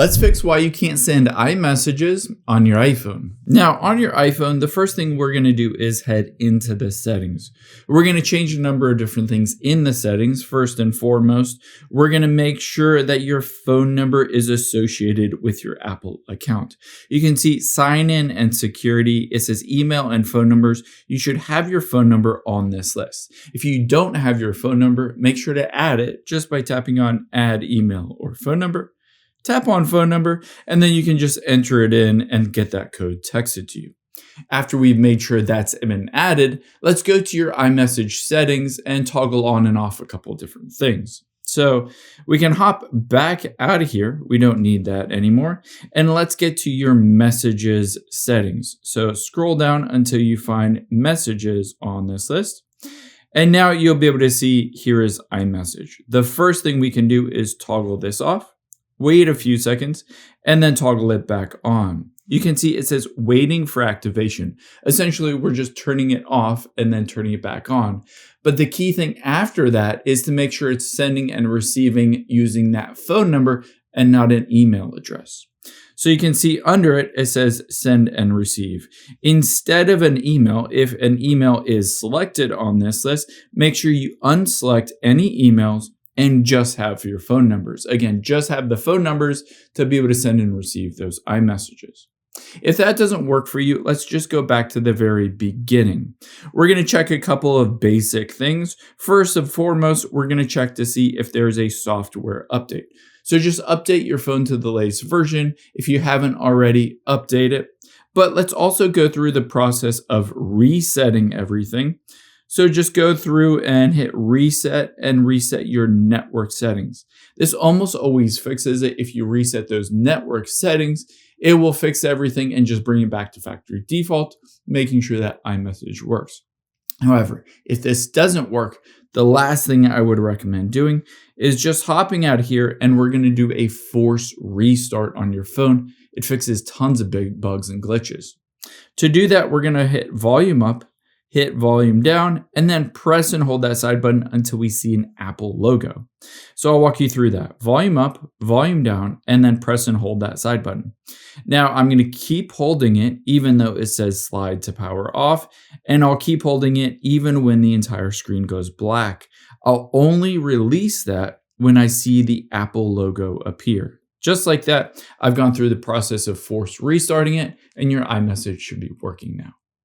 Let's fix why you can't send iMessages on your iPhone. Now, on your iPhone, the first thing we're going to do is head into the settings. We're going to change a number of different things in the settings. First and foremost, we're going to make sure that your phone number is associated with your Apple account. You can see sign in and security. It says email and phone numbers. You should have your phone number on this list. If you don't have your phone number, make sure to add it just by tapping on add email or phone number. Tap on phone number, and then you can just enter it in and get that code texted to you. After we've made sure that's been added, let's go to your iMessage settings and toggle on and off a couple different things. So we can hop back out of here. We don't need that anymore. And let's get to your messages settings. So scroll down until you find messages on this list. And now you'll be able to see here is iMessage. The first thing we can do is toggle this off. Wait a few seconds, and then toggle it back on. You can see it says waiting for activation. Essentially, we're just turning it off and then turning it back on. But the key thing after that is to make sure it's sending and receiving using that phone number and not an email address. So you can see under it, it says send and receive. Instead of an email, if an email is selected on this list, make sure you unselect any emails and just have your phone numbers. Again, just have the phone numbers to be able to send and receive those iMessages. If that doesn't work for you, let's just go back to the very beginning. We're going to check a couple of basic things. First and foremost, we're going to check to see if there's a software update. So just update your phone to the latest version if you haven't already, update it. But let's also go through the process of resetting everything. So just go through and hit reset and reset your network settings. This almost always fixes it. If you reset those network settings, it will fix everything and just bring it back to factory default, making sure that iMessage works. However, if this doesn't work, the last thing I would recommend doing is just hopping out of here, and we're going to do a force restart on your phone. It fixes tons of big bugs and glitches. To do that, we're going to hit volume up, hit volume down, and then press and hold that side button until we see an Apple logo. So I'll walk you through that. Volume up, volume down, and then press and hold that side button. Now I'm going to keep holding it even though it says slide to power off, and I'll keep holding it even when the entire screen goes black. I'll only release that when I see the Apple logo appear. Just like that, I've gone through the process of force restarting it, and your iMessage should be working now.